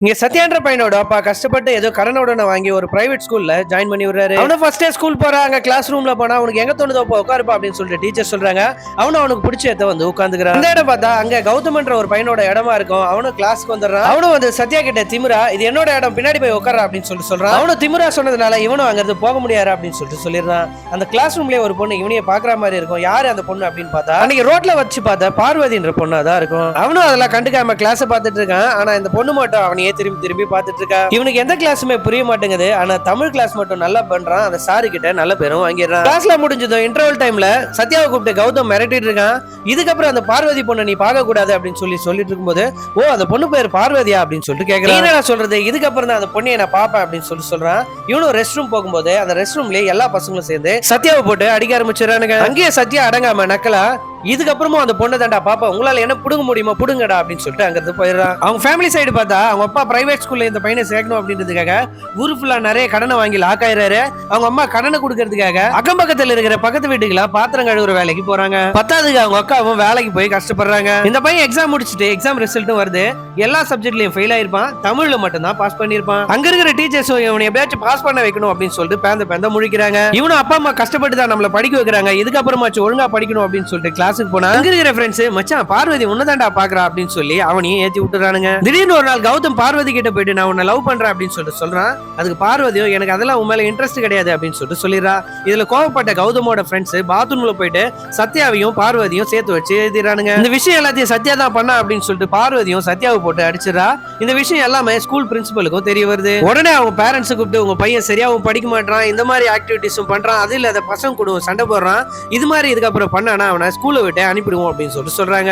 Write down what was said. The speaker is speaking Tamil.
இங்க சத்யான்ற பையனோட அப்பா கஷ்டப்பட்டு ஏதோ கடனோட வாங்கி ஒரு பிரைவேட் ஸ்கூல்ல ஜாயின் பண்ணி விடுறாரு. அவன ஃபர்ஸ்ட் டே ஸ்கூல் போறாங்க. கிளாஸ் ரூம்ல போனா அவனுக்கு எங்க தோணுதோ உட்காருப்பா அப்படின்னு சொல்லிட்டு டீச்சர் சொல்றாங்க. அவனுக்கு பிடிச்ச இடத்த வந்து உட்காந்துக்கிறான். அந்த இடம் பார்த்தா அங்க கௌதம்ன்ற ஒரு பையனோட இடமா இருக்கும். அவனும் கிளாஸ்க்கு வந்துடுறான். அவனும் வந்து சத்யா கிட்ட திமிரா இது என்னோட இடம் பின்னாடி போய் உட்கார அப்படின்னு சொல்லிட்டு சொல்றான். அவனும் திமிரா சொன்னதுனால இவனும் அங்க இருந்து போக முடியாது அப்படின்னு சொல்லிட்டு சொல்லிடுறான். அந்த கிளாஸ் ரூம்லயே ஒரு பொண்ணு இவனையே பாக்குற மாதிரி இருக்கும். யாரு அந்த பொண்ணு அப்படின்னு பார்த்தா அன்னைக்கு ரோட்ல வச்சு பார்த்த பார்வதின்ற பொண்ணா தான் இருக்கும். அவனும் அதெல்லாம் கண்டுக்காம கிளாஸ் பார்த்துட்டு இருக்கான். ஆனா இந்த பொண்ணு மட்டும் அவனையே திரும்பி திரும்பி பார்த்துட்டு இருக்கா. இவனுக்கு எந்த கிளாஸுமே புரிய மாட்டேங்குது. ஆனா தமிழ் கிளாஸ் மட்டும் நல்லா பண்றான். அந்த சாரு கிட்ட நல்ல பேரும் வாங்கிடுறான். கிளாஸ்ல முடிஞ்சதும் இன்டர்வல் டைம்ல சத்யாவை கூப்பிட்டு கௌதம் மிரட்டிட்டு இருக்கான். இதுக்கப்புறம் அந்த பார்வதி பொண்ணு நீ பார்க்க கூடாது அப்படின்னு சொல்லிட்டு இருக்கும்போது ஓ அந்த பொண்ணு பேர் பார்வதியா அப்படின்னு சொல்லிட்டு கேக்குறான். என்ன சொல்றது இதுக்கப்புறம் தான் அந்த பொண்ணையை நான் பாப்பேன் அப்படின்னு சொல்றான். இவனும் ரெஸ்ட் ரூம் போகும்போது அந்த ரெஸ்ட் ரூம்லயே எல்லா பசங்களும் சேர்ந்து சத்யாவை போட்டு அடிக்க ஆரம்பிச்சிடறானுங்க. அங்கேயே சத்யா அடங்காம நக்கலா இதுக்கப்புறமும் அந்த பொண்ணை தாண்டா பாப்பா உங்களால என்ன புடுங்க முடியுமா புடுங்கடா அப்படின்னு சொல்லிட்டு அங்க இருந்து போயிடுறான். அவங்க ஃபேமிலி சைடு பார்த்தா அவங்க அப்பா பிரைவேட் ஸ்கூல்ல இந்த பையனை சேர்க்கணும் அப்படின்றதுக்காக ஊரு ஃபுல்லா நிறைய கடனை வாங்கி லாக் ஆயிடுறாரு. அவங்க அம்மா கடனை கொடுக்கறதுக்காக அக்கம் பக்கத்துல இருக்கிற பக்கத்து வீட்டுக்குள்ள பாத்திரம் கழுவுற வேலைக்கு போறாங்க. பத்தாவதுக்கு அவங்க அக்காவும் வேலைக்கு போய் கஷ்டப்படுறாங்க. இந்த பையன் எக்ஸாம் முடிச்சுட்டு எக்ஸாம் ரிசல்ட்டும் வருது. எல்லா சப்ஜெக்ட்லயும் ஃபெயில் ஆயிருப்பான். தமிழ்ல மட்டும் தான் பாஸ் பண்ணிருப்பான். அங்க இருக்கிற டீச்சர்ஸும் இவனை எப்படியாச்சும் பாஸ் பண்ண வைக்கணும் அப்படின்னு சொல்லிட்டு பேந்த முழிக்கிறாங்க. இவனும் அப்பா அம்மா கஷ்டப்பட்டு தான் நம்மள படிக்க வைக்கிறாங்க. இதுக்கப்புறமாச்சும் ஒழுங்கா படிக்கணும் அப்படின்னு சொல்லிட்டு கிளாஸுக்கு போனா அங்க இருக்கிற ஃப்ரெண்ட்ஸ் மச்சான் பார்வதி உன்னதாண்டா பாக்குறா அப்படின்னு சொல்லி அவனையும் ஏத்தி விட்டுறானுங்க. திடீர்னு ஒரு நாள் கௌதம் பார்வதி கிட்ட போயிட்டு நான் உன்னை லவ் பண்றேன் அப்படின்னு சொல்லிட்டு சொல்றான். அதுக்கு பார்வதியும் எனக்கு அதெல்லாம் உன் மேல இன்ட்ரெஸ்ட் கிடையாது அப்படின்னு சொல்லிட்டு சொல்லிடுறா. இதுல கோவப்பட்ட கௌதமோட ஃப்ரெண்ட்ஸ் பாத்ரூம்ல போயிட்டு சத்யாவையும் பார்வதியும் சேர்த்து வச்சு எழுதிறானுங்க. இந்த விஷயம் எல்லாத்தையும் சத்யா தான் பண்ணா அப்படின்னு சொல்லிட்டு பார்வதியும் சத்யாவை போட்டு அடிச்சிடறா. இந்த விஷயம் எல்லாமே ஸ்கூல் பிரின்சிபலுக்கும் தெரிய வருது. உடனே அவங்க பேரண்ட்ஸ் கூப்பிட்டு உங்க பையன் சரியாவும் படிக்க மாட்டான், இந்த மாதிரி ஆக்டிவிட்டிஸும் பண்றான், அது இல்லாத பசங்க கூட சண்டை போடுறான், இது மாதிரி இதுக்கப்புறம் பண்ணானா அவனை ஸ்கூலை விட்டு அனுப்பிடுவோம் அப்படின்னு சொல்லிட்டு சொல்றாங்க.